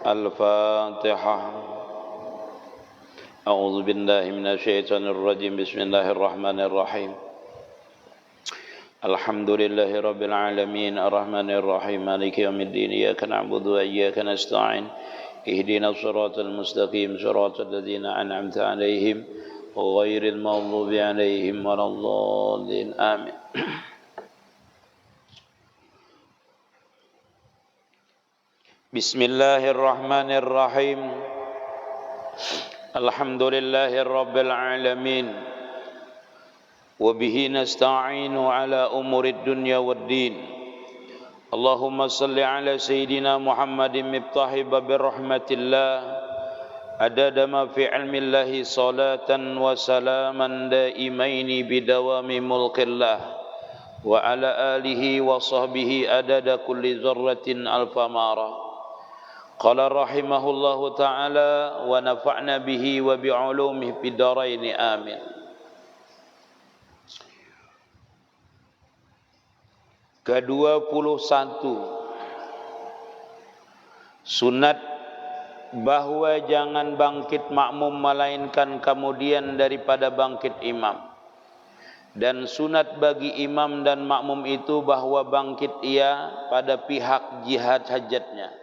الفاتحة. أعوذ بالله من الشيطان الرجيم. بسم الله الرحمن الرحيم. الحمد لله رب العالمين الرحمن الرحيم مالك يوم الدين. إياك نعبد وإياك نستعين. اهدنا الصراط المستقيم صراط الذين أنعمت عليهم غير المغضوب عليهم ولا الضالين آمين. Bismillahirrahmanirrahim. Alhamdulillahi rabbil alamin. Wa bihi nasta'inu ala umurid dunya waddin. Allahumma salli ala sayyidina Muhammadin miftahi babir rahmatillah. Adada ma fi ilmillahi salatan wa salaman daimaini bidawami mulkillah. Wa ala alihi wa sahbihi adada kulli zarratin alfa marah. Qala rahimahullahu ta'ala wa nafa'na bihi wa bi'ulumihi fid dharain amin. Ke-21 sunat bahwa jangan bangkit makmum melainkan kemudian daripada bangkit imam. Dan sunat bagi imam dan makmum itu bahwa bangkit ia pada pihak jihad hajatnya,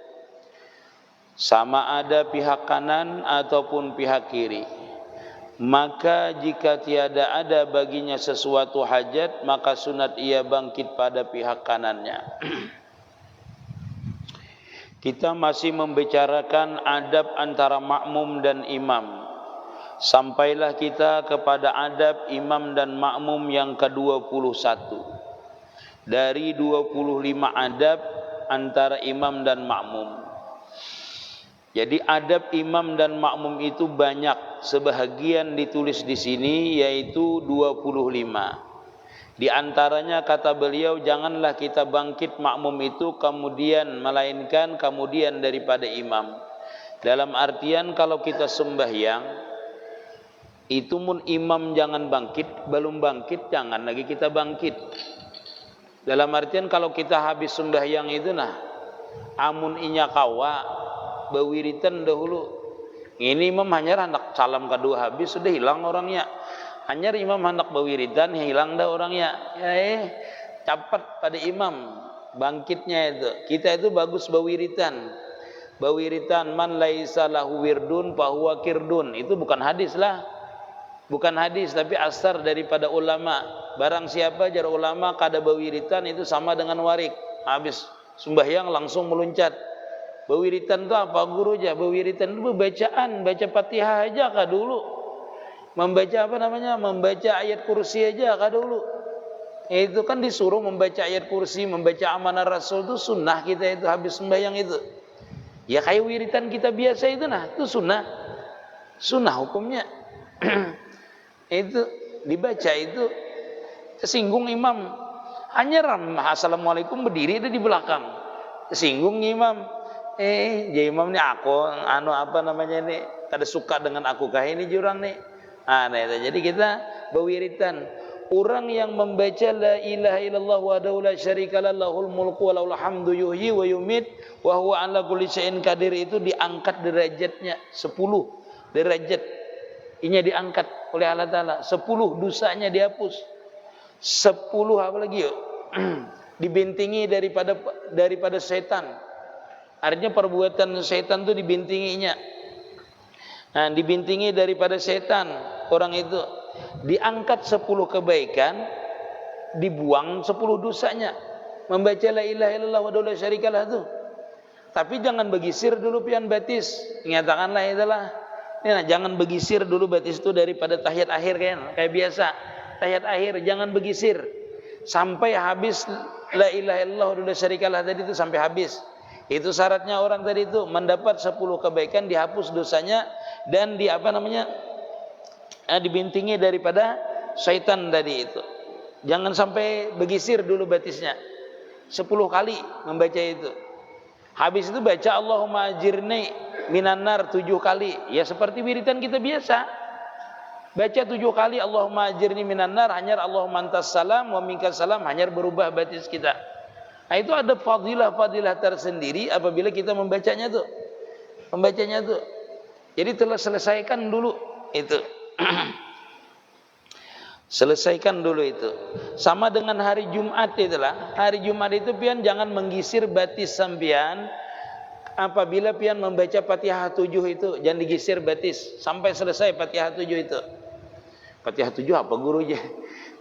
sama ada pihak kanan ataupun pihak kiri. Maka jika tiada ada baginya sesuatu hajat, maka sunat ia bangkit pada pihak kanannya. Kita masih membicarakan adab antara makmum dan imam. Sampailah kita kepada adab imam dan makmum yang ke-21 dari 25 adab antara imam dan makmum. Jadi adab imam dan makmum itu banyak, sebahagian ditulis di sini yaitu 25. Di antaranya kata beliau, janganlah kita bangkit makmum itu kemudian melainkan kemudian daripada imam. Dalam artian kalau kita sembahyang itu mun imam jangan bangkit, belum bangkit jangan lagi kita bangkit. Dalam artian kalau kita habis sembahyang itu amun inya kawa bawiritan dahulu. Ini imam hanya hendak salam kedua habis sudah hilang orangnya. Hanya imam hendak bawiritan hilang dah orangnya. Cepat pada imam bangkitnya itu. Kita itu bagus bawiritan. Bawiritan man laisa lahu wirdun fahuwa kirdun. Itu bukan hadis lah. Bukan hadis tapi asar daripada ulama. Barang siapa jar ulama kada bawiritan itu sama dengan warik. Habis sembahyang langsung meluncat. Bawiritan itu apa guru aja? Bawiritan itu bacaan, baca Fatihah aja kah dulu? Membaca apa namanya? Membaca ayat kursi aja kah dulu? Itu kan disuruh membaca ayat kursi, membaca amanah Rasul itu sunnah kita itu habis sembahyang itu. Ya kayak wiritan kita biasa itu itu sunnah. Sunnah hukumnya. Itu dibaca itu tersinggung imam. Hanya assalamualaikum berdiri itu di belakang. Tersinggung imam. Jadi imam ni aku apa namanya ni kada suka dengan aku kah ini jurang ni. Jadi kita bawiritan. Orang yang membaca la ilaha illallah wahdahu la syarikalah lahul mulku wa lahul hamdu yuhyi wa yumit wa huwa ala kulli syai'in qadir itu diangkat derajatnya 10 derajat. Inya diangkat oleh Allah Taala. 10 dosanya dihapus. 10 apa lagi yuk? Dibentengi daripada setan. Artinya perbuatan setan itu dibintinginya. Dibintingi daripada setan orang itu. Diangkat 10 kebaikan, dibuang 10 dosanya. Membaca la ilaha illallah wa la syarikalah itu. Tapi jangan begisir dulu pian batis. Nyatakanlah itulah. Jangan begisir dulu batis itu daripada tahiyat akhir kayak biasa. Tahiyat akhir jangan begisir sampai habis la ilaha illallah wa la syarikalah tadi itu sampai habis. Itu syaratnya orang tadi itu mendapat 10 kebaikan, dihapus dosanya dan dibintingi daripada syaitan tadi itu. Jangan sampai begisir dulu batisnya. 10 kali membaca itu. Habis itu baca Allahumma ajirni minan nar 7 kali. Ya seperti wiridan kita biasa. Baca 7 kali Allahumma ajirni minan nar, hanya Allahumma antas salam wa minkas salam, hanya berubah batis kita. Itu ada fadilah-fadilah tersendiri apabila kita membacanya tuh. Membacanya tuh. Jadi telah selesaikan dulu itu. Selesaikan dulu itu. Sama dengan hari Jumat itulah. Hari Jumat itu pian jangan menggisir batis sampian. Apabila pian membaca Fatihah 7 itu, jangan digisir batis sampai selesai Fatihah 7 itu. Fatihah 7 apa gurunya?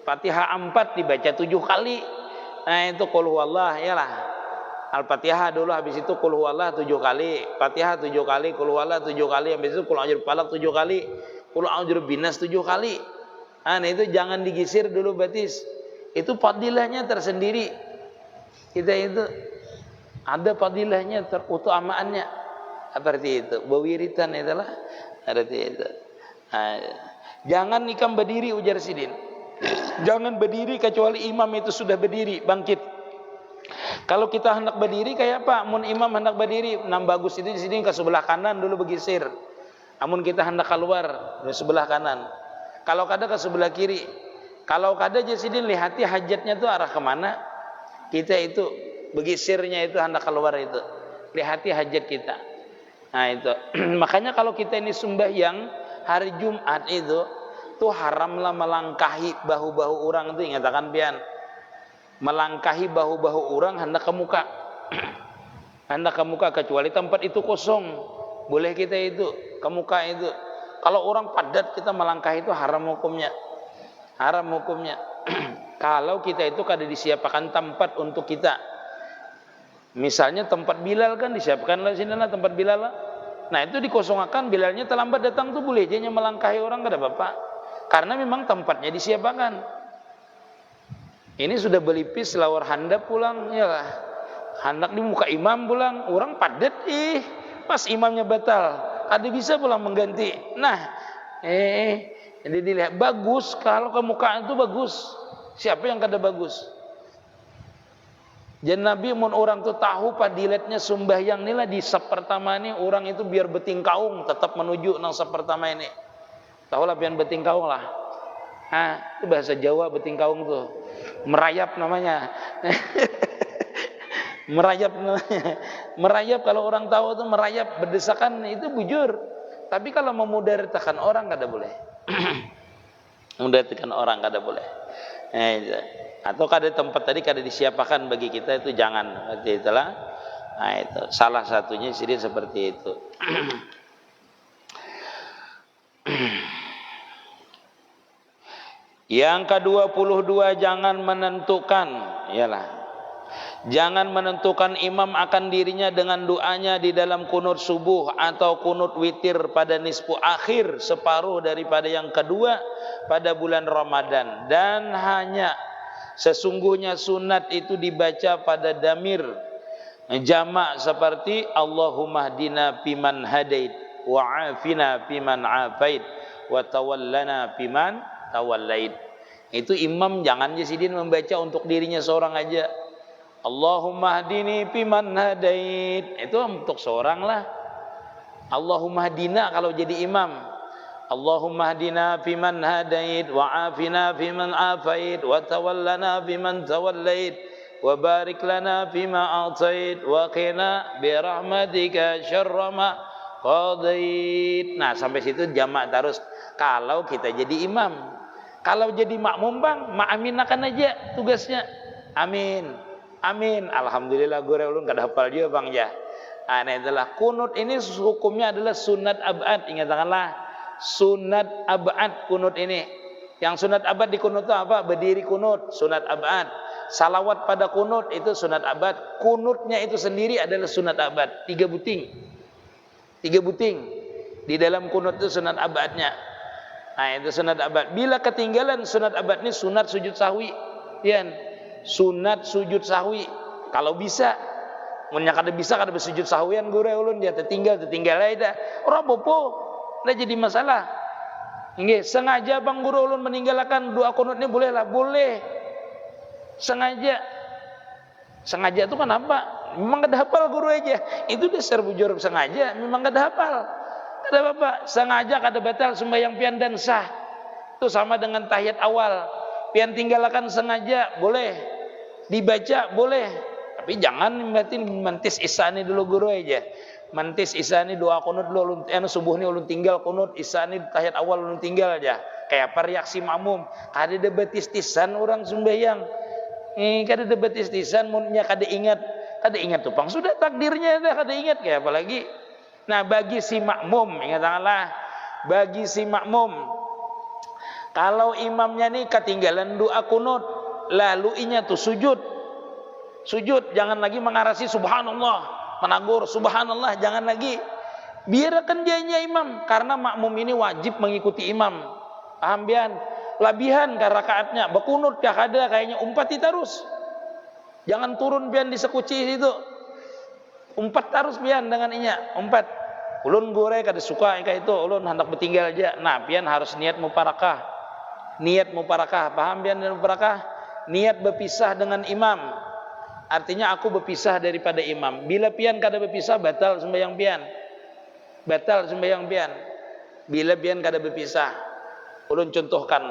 Fatihah 4 dibaca 7 kali. Nah itu qul huwallah ya lah. Al-Fatihah dulu, habis itu qul huwallah 7 kali, Fatihah 7 kali, qul huwallah 7 kali, habis itu qul a'udzu falaq 7 kali, qul a'udzu binas 7 kali. Nah itu jangan digisir dulu batis. Itu fadilahnya tersendiri. Kita itu ada fadilahnya, terutamaannya seperti itu. Bewiritan itulah seperti itu. Nah, jangan nikam berdiri ujar Sidin. Jangan berdiri kecuali imam itu sudah berdiri, bangkit. Kalau kita hendak berdiri kayak apa? Mun imam hendak berdiri, bagus itu di sini ke sebelah kanan dulu bergisir. Namun kita hendak keluar ke sebelah kanan. Kalau kada ke sebelah kiri. Kalau kada Jasidin lihati hajatnya itu arah kemana? Kita itu bergisirnya itu hendak keluar itu. Lihati hajat kita. Nah itu. Makanya kalau kita ini sembahyang hari Jumat itu tuh haramlah melangkahi bahu-bahu orang itu, ingatakan pian. Melangkahi bahu-bahu orang hendak ke muka. Hendak ke muka kecuali tempat itu kosong. Boleh kita itu ke muka itu. Kalau orang padat kita melangkahi itu haram hukumnya. Haram hukumnya. Kalau kita itu kada disiapkan tempat untuk kita. Misalnya tempat Bilal kan disiapkan lah sini lah tempat Bilal lah. Nah itu dikosongkan, Bilalnya terlambat datang tuh boleh aja melangkahi orang kada apa-apa. Karena memang tempatnya disiapkan. Ini sudah belipis lawar handap pulang ya lah. Hendak di muka imam pulang, orang padat pas imamnya batal, kada bisa pulang mengganti. Nah, jadi dilihat bagus kalau ke muka itu bagus. Siapa yang kada bagus? Jadi Nabi mun orang tuh tahu padilatnya sembahyang inilah di sap pertama ini orang itu biar betingkaung tetap menuju nang sap pertama ini. Tahulah pian betingkaung lah. Itu bahasa Jawa betingkaung tuh. Merayap namanya. Merayap namanya. Merayap kalau orang tahu tuh merayap berdesakan itu bujur. Tapi kalau memudaratakan orang kada boleh. Memudaratakan orang kada boleh. Atau kada tempat tadi kada disiapkan bagi kita itu jangan. Seperti itulah. Nah itu salah satunya sidin seperti itu. Yang ke-22 jangan menentukan, ialah jangan menentukan imam akan dirinya dengan doanya di dalam kunut subuh atau kunut witir pada nisfu akhir separuh daripada yang kedua pada bulan Ramadan, dan hanya sesungguhnya sunat itu dibaca pada damir jamak seperti Allahumma hdina fiman hadait wa afina fiman afait wa tawallana fiman tawallait. Itu imam jangan Jasidin membaca untuk dirinya seorang aja. Allahumma hdini fiman hadait, itu untuk seorang lah. Allahumma hdina kalau jadi imam. Allahumma hdina fiman hadait wa afina fiman afait wa tawallana fiman tawallait wa barik lana fima atait wa qina bi rahmatika syarra ma qadait. Nah sampai situ jamak terus kalau kita jadi imam. Kalau jadi makmum bang, ma'aminakan aja tugasnya. Amin, amin. Alhamdulillah gue ulun kada hafal juga bang ya. Nah itulah kunut ini hukumnya adalah sunat abad. Ingatkanlah sunat abad kunut ini. Yang sunat abad di kunut itu apa? Berdiri kunut, sunat abad. Salawat pada kunut itu sunat abad. Kunutnya itu sendiri adalah sunat abad. 3 buting. 3 buting. Di dalam kunut itu sunat abadnya. Nah itu sunat abad. Bila ketinggalan sunat abad ini sunat sujud sahwi. Ya, sunat sujud sahwi. Kalau bisa, munnya kada bisa kada bersujud sahwian gure ulun dia tertinggal aja. Ora apa-apa. Ndak jadi masalah. Nggih, sengaja bang guru ulun meninggalkan doa kunut ini boleh lah, boleh. Sengaja. Sengaja itu kan apa? Memang kada hafal guru aja. Itu dasar bujur sengaja, memang kada hafal. Kada apa-apa, sengaja kada batal sembahyang pian dan sah. Itu sama dengan tahiyat awal. Pian tinggalkan sengaja boleh. Dibaca boleh. Tapi jangan batin mentis isani dulu guru aja. mantis isani doa kunut lu subuh ni ulun tinggal kunut isani tahiyat awal ulun tinggal aja. Kayak apa reaksi makmum? Kada debetis-tisan orang sembahyang. Kada debetis-tisan munnya kada ingat tupang sudah takdirnya dah kada ingat kayak apalagi. Nah, bagi si makmum ingatlah bagi si makmum kalau imamnya nih ketinggalan doa kunut lalu inya tuh sujud jangan lagi mengarasi subhanallah menagur subhanallah jangan lagi biarkan dianya imam karena makmum ini wajib mengikuti imam paham bian labihan ke rakaatnya berkunut kada kayaknya umpati terus jangan turun bian di sekuci itu umpat terus bian dengan inya umpat ulun gore kada suka kayak itu ulun hendak bertinggal aja nah pian harus niat muparakah paham pian niat muparakah niat berpisah dengan imam artinya aku berpisah daripada imam bila pian kada berpisah batal sembahyang pian bila pian kada berpisah ulun contohkan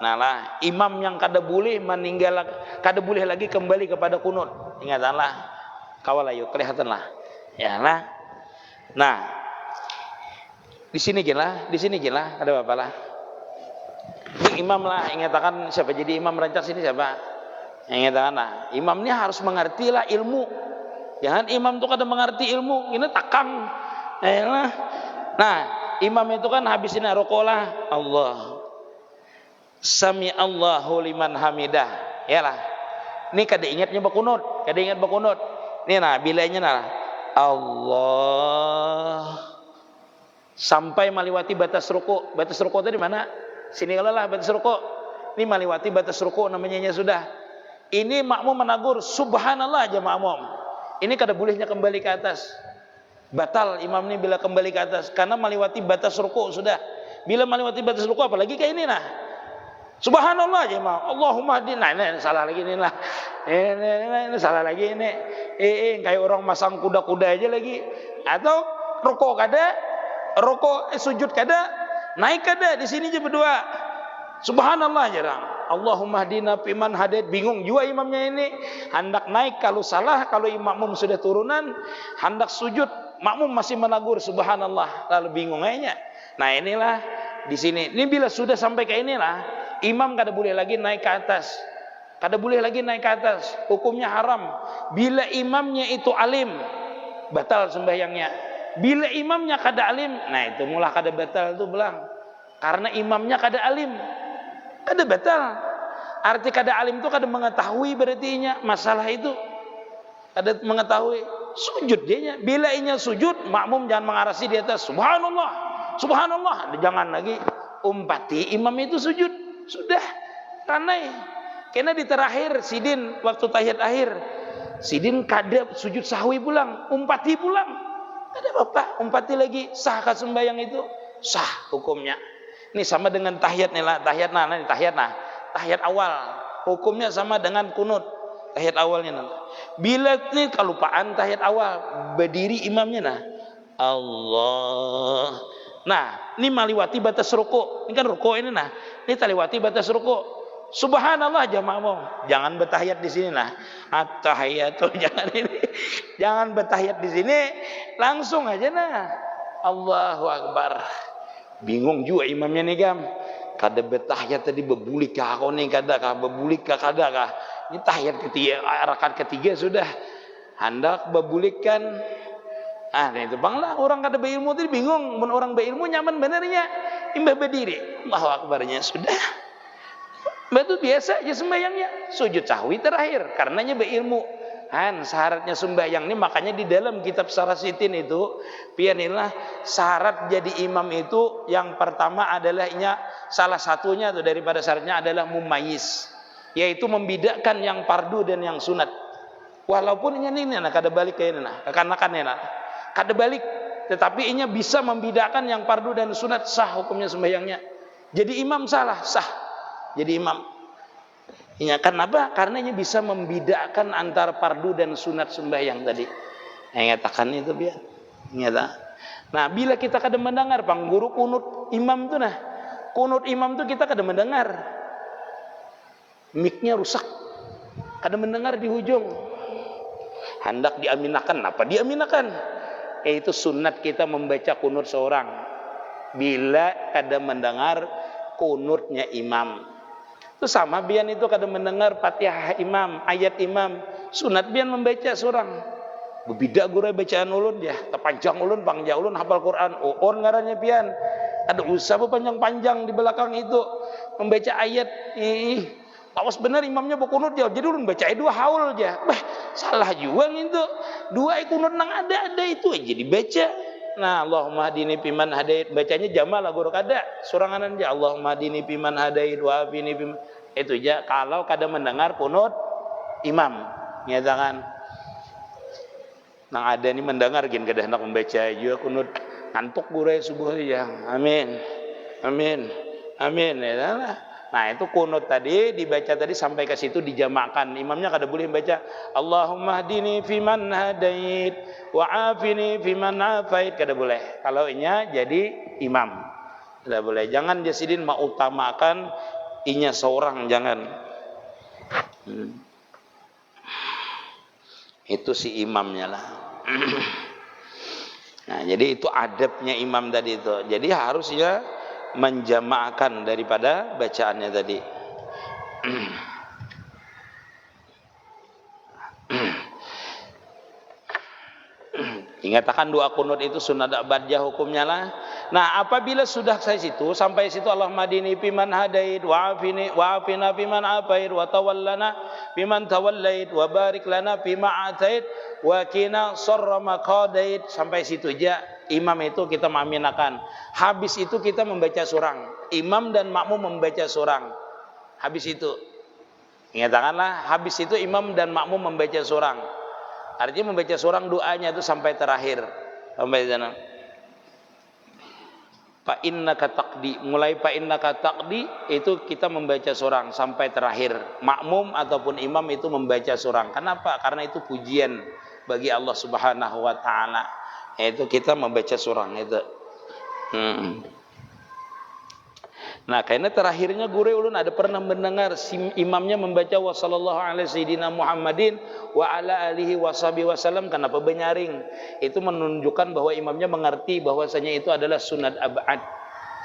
nah lah imam yang kada boleh meninggal kada boleh lagi kembali kepada kunut ingatlah kawal ayo kelihatanlah ya lah nah di sini gila ada apa lah imam lah ingatakan siapa jadi imam rancak sini siapa ingatakan lah imam ini harus mengerti lah ilmu jangan imam itu kada mengerti ilmu ini takang nah imam itu kan habisin rokok lah Allah sami Allahu liman hamidah ya lah ini kada ingatnya berkunut ini nah bilanya nah Allah sampai meliwati batas ruku itu di mana sini lah batas ruku ini meliwati batas ruku namanya sudah ini makmum menagur subhanallah aja makmum ini kada bolehnya kembali ke atas batal imam ini bila kembali ke atas karena meliwati batas ruku sudah bila meliwati batas ruku apalagi kayak ini nah subhanallah aja makmum Allahumma hadina ini salah lagi ini lah ini salah lagi ini kayak orang masang kuda-kuda aja lagi atau ruku kada sujud kada naik kada di sini aja berdua subhanallah jarang Allahumma hadina fiman hadait bingung juga imamnya ini hendak naik kalau salah kalau makmum sudah turunan hendak sujud makmum masih menagur subhanallah lalu bingung kayaknya nah inilah di sini ini bila sudah sampai ke inilah imam kada boleh lagi naik ke atas hukumnya haram bila imamnya itu alim batal sembahyangnya bila imamnya kada alim nah itu mulai kada batal itu belang karena imamnya kada alim kada batal arti kada alim itu kada mengetahui berarti masalah itu kada mengetahui sujud dia bila inya sujud makmum jangan mengarasi di atas subhanallah jangan lagi umpati imam itu sujud sudah tanai karena di terakhir sidin waktu tahiyat akhir sidin kada sujud sahwi pulang umpati pulang ada apa umpati lagi sah kah sembahyang itu sah hukumnya ini sama dengan tahiyat nih lah tahiyat awal hukumnya sama dengan kunut tahiyat awalnya nanti bila nih kelupaan tahiyat awal berdiri imamnya nah Allah nah ini maliwati batas ruku ini kan ruku ini nah ini taliwati batas ruku subhanallah aja makmum jangan bertahiyat di sini nah at-tahiyatu jangan bertahiyat di sini langsung aja nah Allahu akbar bingung juga imamnya nih gam kada bertahiyat tadi bebulik kah kau nih kada kah bebulik kah kada kah ini tahiyat ketiga rakaat ketiga sudah hendak bebulikkan nah itu banglah orang kada berilmu tadi bingung orang berilmu nyaman benernya imbah berdiri Allahu akbarnya sudah betul biasa aja sembahyangnya sujud sahwi terakhir karenanya berilmu syaratnya sembahyang ini makanya di dalam kitab Sarasitin itu pianilah syarat jadi imam itu yang pertama adalah salah satunya tuh daripada syaratnya adalah mumayyiz yaitu membedakan yang fardu dan yang sunat walaupun ini kada balik kayak kada balik tetapi ini bisa membedakan yang fardu dan sunat sah hukumnya sembahyangnya jadi imam sah jadi imam kenapa? Karena ini bisa membedakan antara fardu dan sunat sembahyang tadi ngatakan itu biar nah bila kita kada mendengar pangguru kunut imam tu kita kada mendengar mic-nya rusak kada mendengar di hujung hendak diaminakan apa diaminakan Itu sunat kita membaca kunut seorang bila kada mendengar kunutnya imam. Itu sama bian itu kada mendengar Fatihah imam, ayat imam, sunat bian membaca seorang. Berbeda gure bacaan ulun ya, terpanjang ulun, panjang ulun hafal Quran, on ngarannya pian. Ada usah panjang-panjang di belakang itu membaca ayat. Awas benar imamnya berkunut ya, jadi ulun baca dua haul aja. Salah juga itu. Dua kunut nang ada itu aja dibaca. Nah, Allahumma hadini fiman hadait, bacanya jamal lah guru kada. Soranganan aja Allahumma hadini fiman hadait wa afini fiman. Itu aja kalau kada mendengar kunut imam. Nyatakan nang ada ni mendengar gin kada hendak membaca juga kunut ngantuk gure subuh ya. Amin. Amin. Amin ya. Nah, itu kunut tadi dibaca tadi sampai ke situ dijamakkan. Imamnya kada boleh baca Allahumma hdini fiman hadait wa afini fiman afait, kada boleh. Kalau inya jadi imam. Kada boleh. Jangan jasidin mengutamakan inya seorang, jangan. Itu si imamnya lah. Nah, jadi itu adabnya imam tadi itu. Jadi harusnya menjamaahkan daripada bacaannya tadi. Ingatakan doa kunut itu sunat abadiyah hukumnya lah. Nah, apabila sudah sampai situ Allahumma hadini fiman hadait wa afina fiman afait wa tawallana fiman tawallait wa barik lana fima atait wa qina sharra ma qadait. Sampai situ aja imam itu kita mengaminakan. Habis itu kita membaca surang. Imam dan makmum membaca surang. Habis itu ingatkanlah, habis itu imam dan makmum membaca surang. Artinya membaca surang doanya itu sampai terakhir. Sampai sana. Fa innaka taqdi, mulai fa innaka taqdi itu kita membaca surang sampai terakhir. Makmum ataupun imam itu membaca surang. Kenapa? Karena itu pujian bagi Allah Subhanahu wa taala. Yaitu kita membaca surang itu. Nah, karena terakhirnya guru ulun ada pernah mendengar si imamnya membaca wa sallallahu alaihi sayyidina Muhammadin wa ala alihi washabihi wasallam. Kenapa benyaring? Itu menunjukkan bahwa imamnya mengerti bahwasanya itu adalah sunat abad.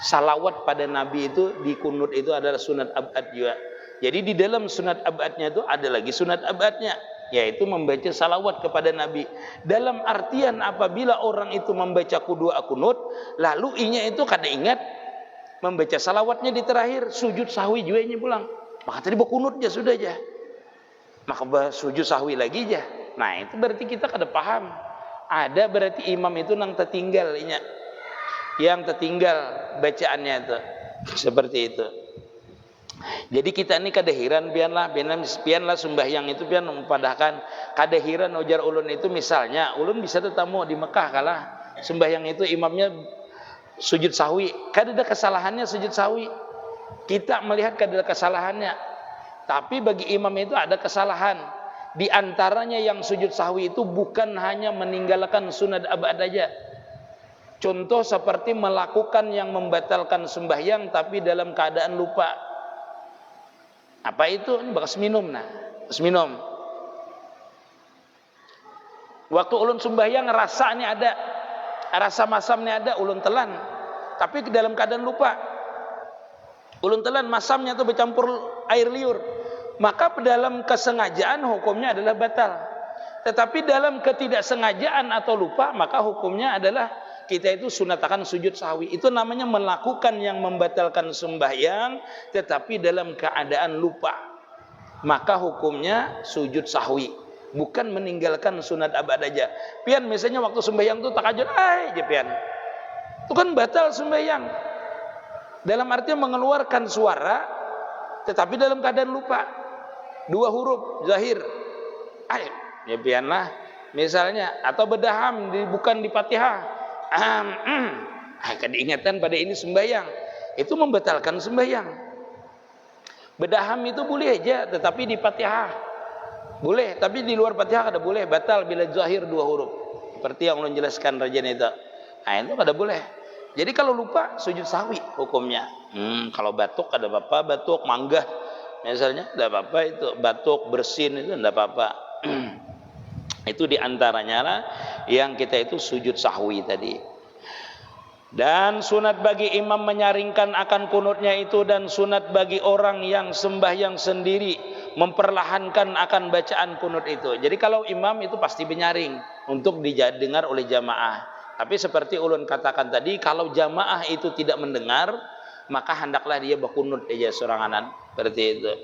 Salawat pada Nabi itu di kunut itu adalah sunat abad juga. Jadi di dalam sunat abadnya itu ada lagi sunat abadnya, yaitu membaca salawat kepada Nabi. Dalam artian apabila orang itu membaca kedua kunut, lalu inya itu kada ingat membaca salawatnya di terakhir, sujud sahwi juga ini pulang. Maka tadi berkunut aja sudah aja. Maka sujud sahwi lagi aja. Nah, itu berarti kita kada paham. Ada berarti imam itu nang tertinggal inya. Yang tertinggal bacaannya itu. Seperti itu. Jadi kita ini kada heran pianlah sembahyang itu pian mempadahkan kada heran ujar ulun itu misalnya ulun bisa tetamu di Mekah kalah sembahyang itu imamnya sujud sahwi, kada ada kesalahannya sujud sahwi. Kita melihat kada ada kesalahannya. Tapi bagi imam itu ada kesalahan. Di antaranya yang sujud sahwi itu bukan hanya meninggalkan sunat abad aja. Contoh seperti melakukan yang membatalkan sembahyang tapi dalam keadaan lupa. Apa itu? Ini bekas minum nah. Bekas minum. Waktu ulun sembahyang rasanya ada. Rasa masamnya ada, ulun telan. Tapi dalam keadaan lupa. Ulun telan masamnya itu bercampur air liur. Maka dalam kesengajaan hukumnya adalah batal. Tetapi dalam ketidaksengajaan atau lupa, maka hukumnya adalah kita itu sunatakan sujud sahwi. Itu namanya melakukan yang membatalkan sembahyang, tetapi dalam keadaan lupa. Maka hukumnya sujud sahwi. Bukan meninggalkan sunat abad aja. Pian misalnya waktu sembahyang tuh takajud aja pian. Itu kan batal sembahyang. Dalam artian mengeluarkan suara tetapi dalam keadaan lupa. Dua huruf zahir. Ya pian lah. Misalnya atau berdaham bukan di Fatihah. Kada ingatan pada ini sembahyang. Itu membatalkan sembahyang. Berdaham itu boleh aja tetapi di Fatihah boleh, tapi di luar Fatihah kada boleh, batal bila zahir dua huruf. Seperti yang ulun jelaskan rajin itu. Nah, itu kada boleh. Jadi kalau lupa sujud sahwi hukumnya. Kalau batuk kada apa-apa, batuk manggah misalnya kada apa-apa itu, batuk bersin itu kada apa-apa. Itu diantaranya lah yang kita itu sujud sahwi tadi. Dan sunat bagi imam menyaringkan akan kunutnya itu, dan sunat bagi orang yang sembahyang sendiri memperlahankan akan bacaan kunut itu. Jadi kalau imam itu pasti menyaring untuk didengar oleh jamaah. Tapi seperti ulun katakan tadi, kalau jamaah itu tidak mendengar, maka hendaklah dia berkunut aja soranganan, seperti itu.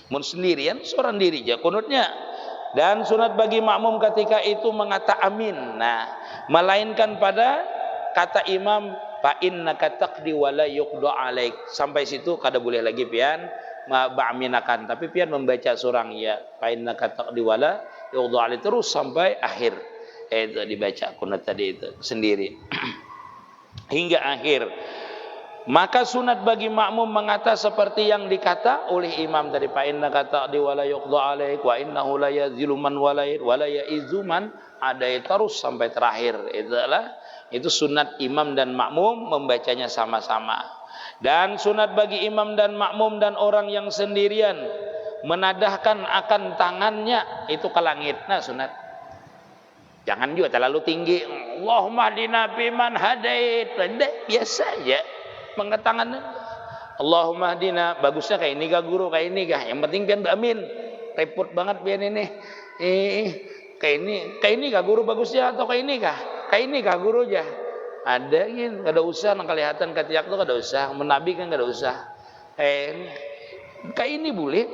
Mun sendirian seorang diri aja kunutnya. Dan sunat bagi makmum ketika itu mengata amin. Nah, melainkan pada kata imam, fa innaka taqdi wa la yuqda alaik. Sampai situ kada boleh lagi pian ba'aminakan, tapi pian membaca surang ya, fa innaka taqdi wa la yuqda alaik terus sampai akhir. Itu dibaca kunut tadi itu sendiri hingga akhir. Maka sunat bagi makmum mengata seperti yang dikata oleh imam tadi, fa innaka taqdi wa la yuqda alaik wa innahu la yazilu man walait wa la yaizu man adai, terus sampai terakhir. Itu sunat imam dan makmum membacanya sama-sama. Dan sunat bagi imam dan makmum dan orang yang sendirian menadahkan akan tangannya itu ke langit. Nah, sunat. Jangan juga terlalu tinggi. Allahumma hdina fiman hadait. Biasa aja. Mengangkat tangan. Allahumma hdina. Bagusnya kayak ini kah guru, kayak ini kah? Yang penting pian amin. Repot banget pian ini. Kayak ini kah guru bagusnya, atau kayak ini kah? Kayak ini kah guru aja? Ada gitu, kada usah nang kelihatan ketiak tu kada usah, menabi kan kada usah. Kayak ini boleh.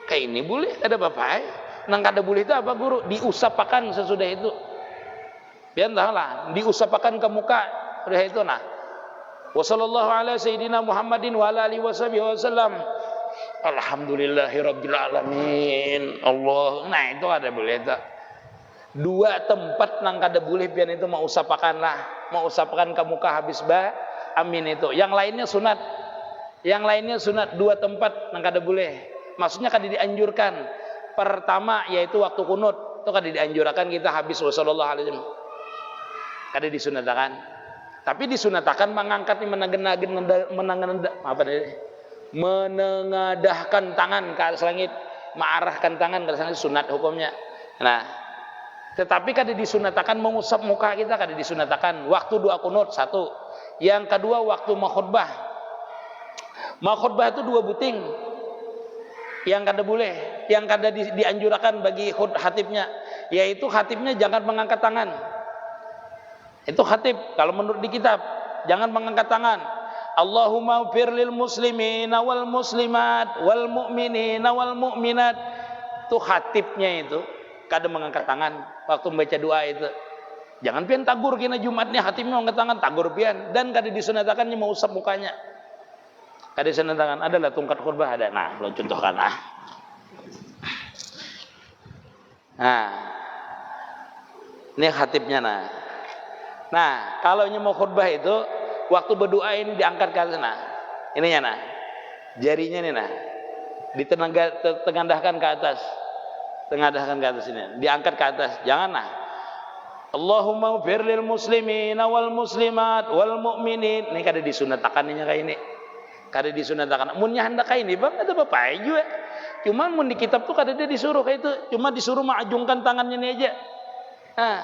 Kayak ini boleh, ada apa-apa. Nang kada boleh itu apa guru? Diusapakan sesudah itu. Biar entahlah, diusapakan ke muka sudah itu nah. Wa sallallahu ala sayyidina Muhammadin wa ala alihi wasallam. Alhamdulillahirabbil alamin. Allah. Nah, itu ada boleh tak? Dua tempat nang kada boleh pian itu mau usapakan lah. Mau usapakan ke muka habis amin itu. Yang lainnya sunat. Yang lainnya sunat, dua tempat nang kada boleh. Maksudnya kada dianjurkan. Pertama yaitu waktu kunut. Itu kada dianjurkan kita habis sallallahu alaihi wasallam. Kada disunatakan. Tapi disunatakan mengangkat menengadahkan tangan ke atas langit, mengarahkan tangan ke atas langit, sunat hukumnya. Nah, tetapi kada disunatakan mengusap muka kita, kada disunatakan waktu doa kunut satu. Yang kedua waktu makhutbah. Makhutbah itu dua buting. Yang kada boleh, yang kada dianjurkan bagi khatibnya, yaitu khatibnya jangan mengangkat tangan. Itu khatib kalau menurut di kitab, jangan mengangkat tangan. Allahumma ighfir lil muslimina wal muslimat wal mu'minina wal mu'minat. Itu khatibnya itu kada mengangkat tangan waktu membaca doa itu. Jangan pian tagur kena Jumatnya khatibnya mengangkat tangan, tagur pian, dan kada disunatakannya mau usap mukanya. Kada disunatakan, adalah tungkat khutbah ada. Nah, lo contohkan ah. Nah. Ini khatibnya nah. Nah, kalau mau khutbah itu waktu berdoa ini diangkat ke sana. Ininya nah. Jarinya ini nah. Tengadahkan ke atas. Tengadahkan ke atas ini. Diangkat ke atas. Jangan nah. Allahumma ighfir lil muslimina wal muslimat wal mu'minin. Ini kada disunatakannya kayak ini. Kada disunatakan. Munnya hendak kayak ini, Bang, ada apa juga. Cuma mun di kitab tuh kada dia disuruh kayak itu. Cuma disuruh mengajungkan tangannya ini aja. Nah.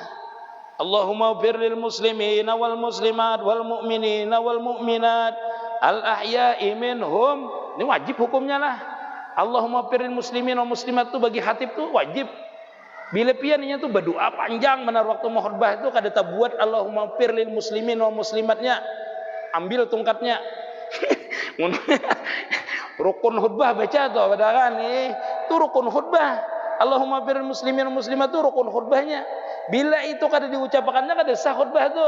Allahumma ighfir lil muslimina wal muslimat wal mu'minina wal mu'minat al ahya'i minhum. Ini wajib hukumnya lah. Allahumma ighfir lil muslimin wal muslimat itu bagi khatib tuh wajib. Bila piannya tuh berdoa panjang benar waktu khutbah itu kada buat Allahumma ighfir lil muslimin wal muslimatnya. Ambil tungkatnya. Rukun khutbah baca tuh padahal itu rukun khutbah. Allahumma ighfir lil muslimin wal muslimat itu rukun khutbahnya. Bila itu kada diucapkannya kada sah khutbah itu.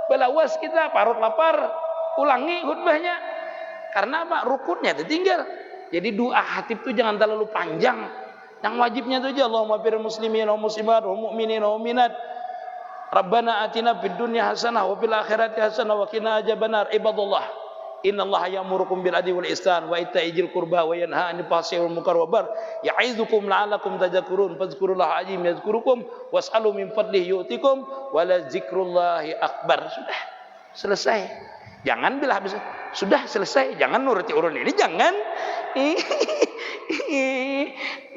Belawas kita parut lapar, ulangi khutbahnya. Karena apa? Rukunnya tertinggal. Jadi doa khatib itu jangan terlalu panjang. Yang wajibnya itu aja Allahumma ighfir muslimin wa muslimat wa mu'minin wa mu'minat. Rabbana atina fid dunya hasanah wa fil akhirati hasanah wa qina adzabannar. Ibadallah. Innallaha ya'murukum bil adli wal ihsan wa ita'i dzil qurba wa yanha 'anil fahsya'i wal munkar wa bar ya'izukum la'allakum tadhakkurun fadhkurullaha azim yadhkurukum was'alu min fadlihi yu'tikum wa la dzikrullahi akbar. Sudah selesai. Jangan bila habis sudah selesai, jangan nuruti urun ini, jangan.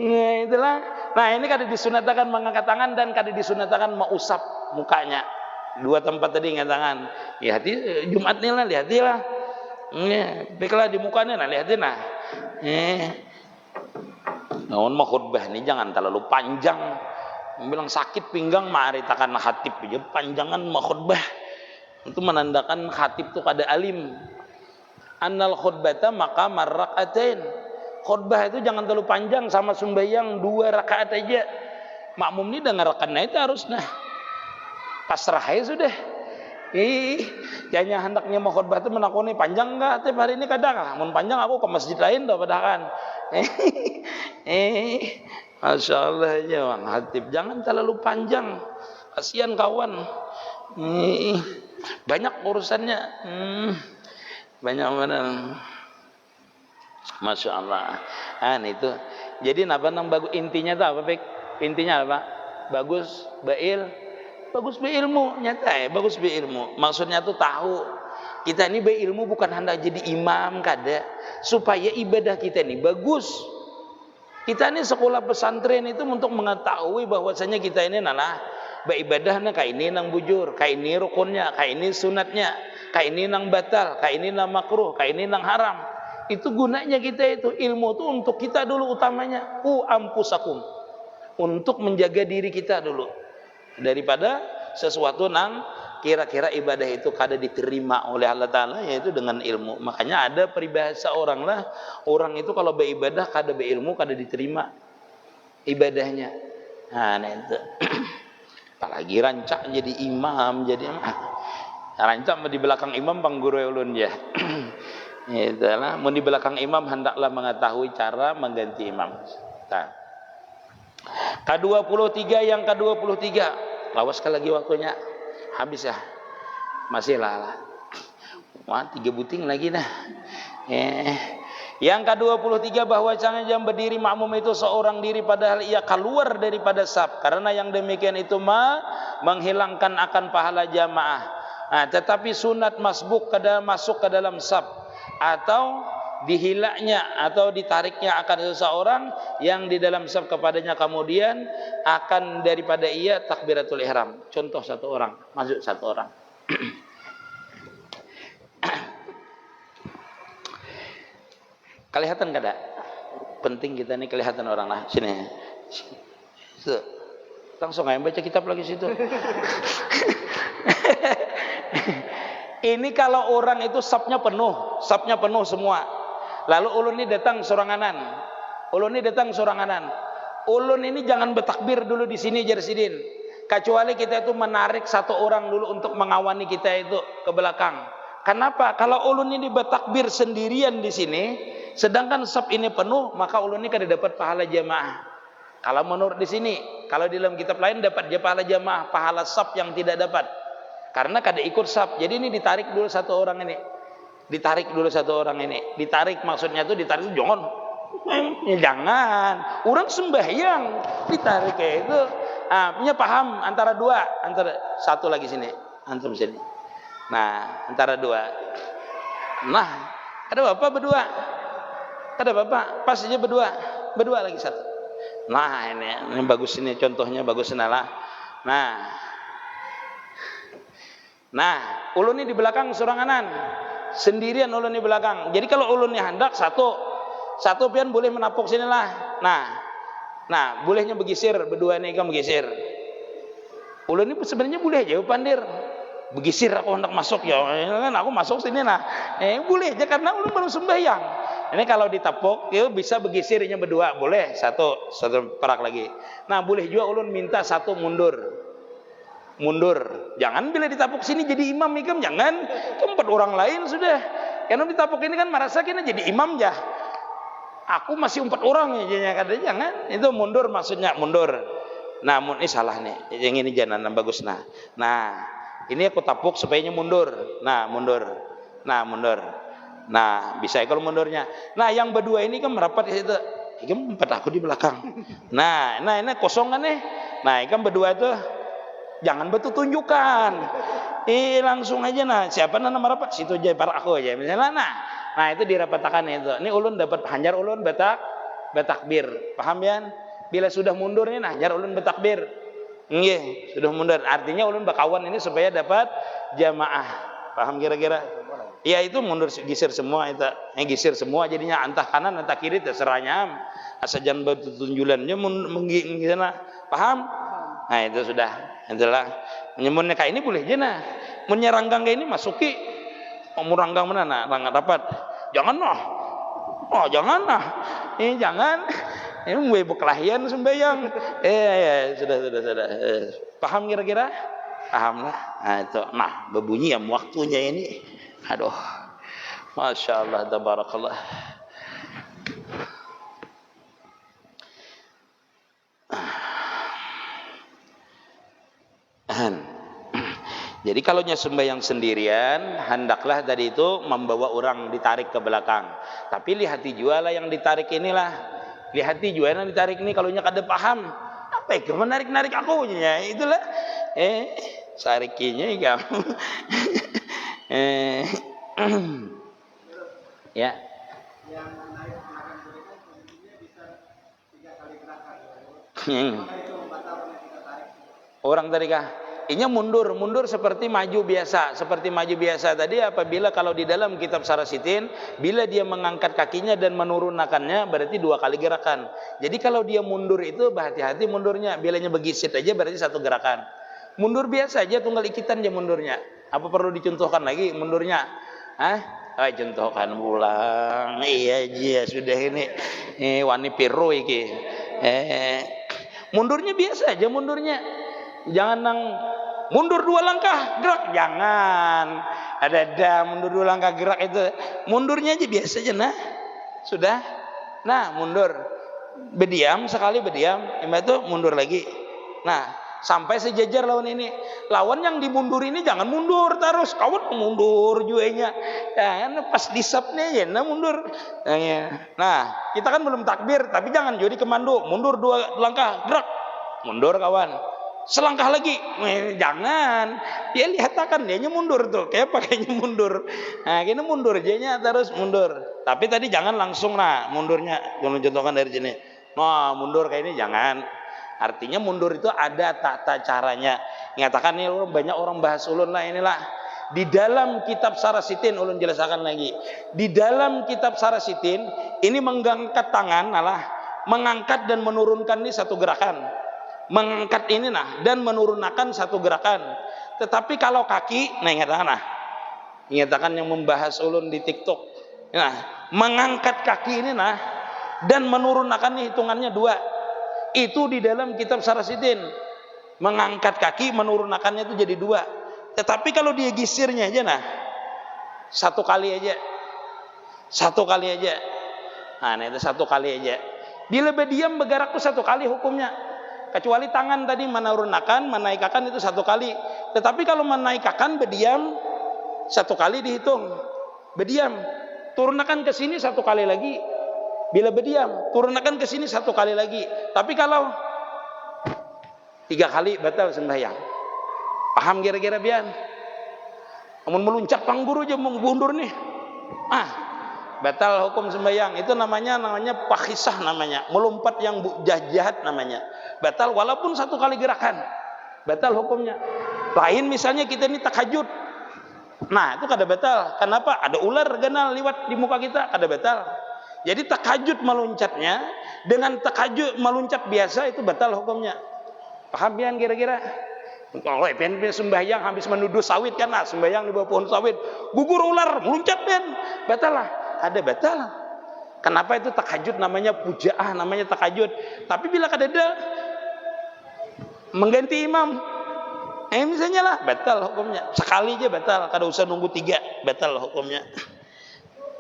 Nah, itulah Nah ini kada disunatakan mengangkat tangan dan kada disunatakan mengusap mukanya. Dua tempat tadi ngangkat tangan. Ya hati Jumat ni lah lihatilah. Baiklah di mukanya nah lihatin nah. Naon mah khutbah ni jangan terlalu panjang. Bilang sakit pinggang mari takan khatib aja panjangan mah khutbah. Itu menandakan khatib tu kada alim. Annal khutbata maqamar rakaatain. Khutbah itu jangan terlalu panjang sama sembahyang 2 rakaat aja. Makmum ni dengarkan itu harusnya pasrah aja sudah. Janya hendaknya mau khutbah itu menakuni panjang enggak? Tiap hari ini kadang lah, mun panjang aku ke masjid lain dah padahal. Masya Allah aja bang Hatib, jangan terlalu panjang, kasihan kawan. Banyak urusannya, banyak mana. Masya Allah. Itu. Jadi apa nang bagus intinya tuh apa Pek? Intinya apa? Bagus berilmu nyata bagus berilmu. Maksudnya tuh tahu kita ini berilmu bukan hendak jadi imam kada, supaya ibadah kita ini bagus. Kita ini sekolah pesantren itu untuk mengetahui bahwasanya kita ini beribadahnya kayak ini nang bujur, kayak ini rukunnya, kayak ini sunatnya, kayak ini nang batal, kayak ini nang makruh, kayak ini nang haram. Itu gunanya kita itu ilmu itu untuk kita dulu utamanya ampusakum, untuk menjaga diri kita dulu daripada sesuatu nang kira-kira ibadah itu kada diterima oleh Allah Ta'ala, yaitu dengan ilmu. Makanya ada peribahasa orang itu kalau beribadah kada berilmu kada diterima ibadahnya. Nah itu apalagi rancak jadi imam, jadi rancak di belakang imam pangguru ulun ya. Itulah, mau di belakang imam hendaklah mengetahui cara mengganti imam. Nah. Ke-23 yang ke-23. Lawas sekali lagi waktunya. Habis ya. Masih lah. Wah, 3 buting lagi dah. Yang ke-23 bahwasanya yang berdiri makmum itu seorang diri padahal ia keluar daripada saf. Karena yang demikian itu menghilangkan akan pahala jamaah. Nah, tetapi sunat masbuk masuk ke dalam saf, atau dihilaknya atau ditariknya akan seseorang yang di dalam saf kepadanya kemudian akan daripada ia takbiratul ihram. Contoh satu orang masuk satu orang. Kelihatan kada? Penting kita ini kelihatan orang lah sini. Langsung aja baca kitab lagi situ. Ini kalau orang itu sapnya penuh semua. Lalu ulun ini datang soranganan. Ulun ini jangan bertakbir dulu di sini Jarsidin. Kecuali kita itu menarik satu orang dulu untuk mengawani kita itu ke belakang. Kenapa? Kalau ulun ini bertakbir sendirian di sini, sedangkan sap ini penuh, maka ulun ini kada dapat pahala jamaah. Kalau menurut di sini, kalau di dalam kitab lain dapat pahala jamaah, pahala sap yang tidak dapat. Karena kada ikut saf. Jadi ini ditarik dulu satu orang ini. Ditarik maksudnya itu ditarik jangan. Jangan. Orang sembahyang ditarik kayak itu. Punya paham antara satu lagi sini. Antum sini. Nah, antara dua. Nah, ada bapak berdua. Ada bapak pas aja berdua. Berdua lagi satu. Nah, ini bagus ini contohnya bagus lah. Nah, ulun ini di belakang soranganan. Sendirian ulun di belakang. Jadi kalau ulunnya hendak satu pian boleh menapuk sinilah. Nah, bolehnya bergisir berdua nih kan bergisir. Ulun ini sebenarnya boleh aja pandir. Bergisir aku hendak masuk ya. Kan aku masuk sini boleh aja karena ulun baru sembahyang. Ini kalau ditapuk ya bisa bergisirnya berdua, boleh satu perak lagi. Nah, boleh juga ulun minta satu mundur. Jangan bila ditapuk sini jadi imam ikam, jangan. Tempat orang lain sudah. Karena ditapuk ini kan merasa kena jadi imam ya. Aku masih 4 orang ya, katanya jangan. Itu mundur maksudnya mundur. Namun ini salah nih. Yang ini jangan bagus nah. Nah, ini aku tapuk supaya mundur. Nah, mundur. Nah, bisa kalau mundurnya. Nah, yang berdua ini kan merapat di situ. Ikam 4 aku di belakang. Nah, ini kosong kan nih. Nah, ikam berdua itu jangan betul tunjukkan. Langsung aja siapa nama rapat situ aja para aku aja misalnya. Nah itu dirapatakan itu. Ini ulun dapat hanjar ulun batakbir. Paham ya? Bila sudah mundur nih nah jar ulun bertakbir. Nggih, sudah mundur. Artinya ulun bakawan ini supaya dapat jamaah. Paham kira-kira? Ya itu mundur gisir semua itu. Gisir semua jadinya antah kanan antah kiri terserahnya. Asajan bertunjulannya menggina. Paham? Nah itu sudah. Itulah. Menyemunnya kayak ini boleh je nah. Menyeranggang kayak ini masuki. Muranggang mana nah? Rangga dapat. Jangan noh. Oh jangan nah. Ini jangan. Ini gue bekelahian sembahyang. Sudah. Paham kira-kira? Paham lah. Nah itu. Nah berbunyi yang waktunya ini. Aduh. Masya Allah. Tabarakallah. Jadi kalau sembahyang sendirian, hendaklah tadi itu membawa orang ditarik ke belakang. Tapi lihati jualah yang ditarik inilah. Lihati jualah yang ditarik ini kalau kada paham. Apa itu menarik-narik aku nya itulah. Sarikinya kamu. Ya. Yang menarik belakang itu bisa 3 kali gerakan. Orang tadi kah? Ini mundur seperti maju biasa. Seperti maju biasa tadi apabila kalau di dalam kitab Sarasitin, bila dia mengangkat kakinya dan menurunkannya berarti 2 kali gerakan. Jadi kalau dia mundur itu berhati-hati mundurnya. Bilanya begisit aja berarti 1 gerakan. Mundur biasa aja tunggal ikitan aja mundurnya. Apa perlu dicontohkan lagi mundurnya? Contohkan pulang. Iya sudah ini wani piro iki. Mundurnya biasa aja mundurnya. Jangan nang mundur 2 langkah gerak, jangan ada mundur 2 langkah gerak itu mundurnya aja biasa aja nah sudah nah mundur berdiam sekali berdiam itu mundur lagi nah sampai sejajar lawan ini lawan yang dimundur ini jangan mundur terus kawan mundur juenya jangan pas disapnya ya nah mundur nah kita kan belum takbir tapi jangan jadi kemando mundur 2 langkah gerak mundur kawan selangkah lagi, jangan. Dia lihat akan dia mundur tuh, kayak pakainya mundur. Nah, kini mundur aja terus mundur. Tapi tadi jangan langsung nah mundurnya. Jangan contohkan dari sini. Nah, mundur kayak ini jangan. Artinya mundur itu ada tata caranya. Nyatakan nih banyak orang bahas ulun lah inilah. Di dalam kitab Sarasitin ulun jelaskan lagi. Di dalam kitab Sarasitin ini mengangkat tangan, mengangkat dan menurunkan ini 1 gerakan. Mengangkat ini nah dan menurunkan 1 gerakan. Tetapi kalau kaki ingatakan yang membahas ulun di TikTok. Nah, mengangkat kaki ini nah dan menurunkan ini hitungannya 2. Itu di dalam kitab Sarasitin. Mengangkat kaki menurunkannya itu jadi 2. Tetapi kalau dia gisirnya aja nah 1 kali aja. 1 kali aja. Nah, itu 1 kali aja. Bila berdiam bergerak tuh 1 kali hukumnya. Kecuali tangan tadi menurunkan, menaikkan itu 1 kali. Tetapi kalau menaikkan berdiam 1 kali dihitung. Berdiam, turunkan ke sini 1 kali lagi. Bila berdiam, turunkan ke sini 1 kali lagi. Tapi kalau 3 kali batal sembahyang. Paham kira-kira bian? Namun meluncat pangguru aja mundur nih. Batal hukum sembahyang. Itu namanya pakhisah namanya. Melompat yang jahat namanya. Batal walaupun 1 kali gerakan. Batal hukumnya. Lain misalnya kita ini tahajud. Nah, itu kada batal. Kenapa? Ada ular ganal liwat di muka kita, kada batal. Jadi tahajud meluncatnya dengan tahajud meluncat biasa itu batal hukumnya. Paham pian kira-kira? Kalau pian sembahyang habis menuduh sawit kan sembahyang di bawah pohon sawit, gugur ular, meluncat pian. Batal lah. Ada batal. Kenapa itu tahajud namanya pujaah, namanya tahajud. Tapi bila kadada mengganti imam, misalnya lah batal hukumnya. Sekali aja batal, kada usah nunggu 3, batal hukumnya.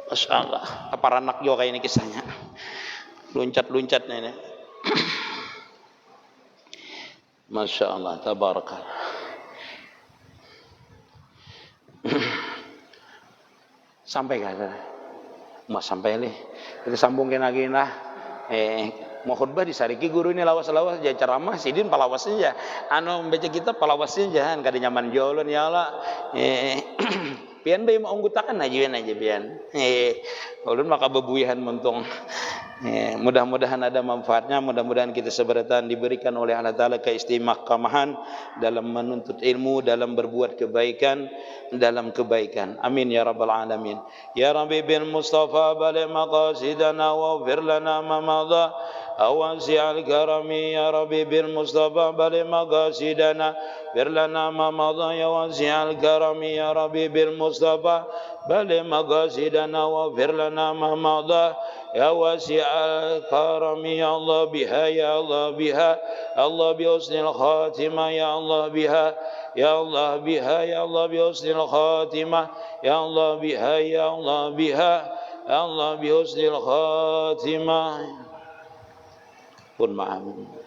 Masya Allah, apa anak juga ini kisahnya. Luncat-luncatnya ini. Masya Allah, tabarakal. Sampai kada? Mas sampai nih. Kita sambungin lagi lah. Mau khutbah disariki guru ini lawas-lawas jangan ceramah sidin palawasnya aja. Membaca kitab palawasnya jangan kada nyaman jolon ya Allah. Pian bae mau anggutakan aja pian. Ulun maka bebuihan mentong. Mudah-mudahan ada manfaatnya, mudah-mudahan kita seberatan diberikan oleh Allah Ta'ala keistiqamahan dalam menuntut ilmu, dalam berbuat kebaikan, dalam kebaikan. Amin ya rabbal alamin. Ya Rabbi bil Mustafa balik maqasidana waghfir lana ma madha awasi'al karami. Ya Rabbi bil Mustafa balik maqasidana waghfir lana ma madha ya wasi'al karami. Ya Rabbi bil Mustafa balik maqasidana waghfir lana ma madha ya wasi'al karami. Ya Allah biha, ya Allah biha, Allah bi husnil khatimah. Ya Allah biha, ya Allah biha, ya Allah bi husnil khatimah. Ya Allah biha, ya Allah biha, ya Allah bi husnil khatimah. Pun maaf.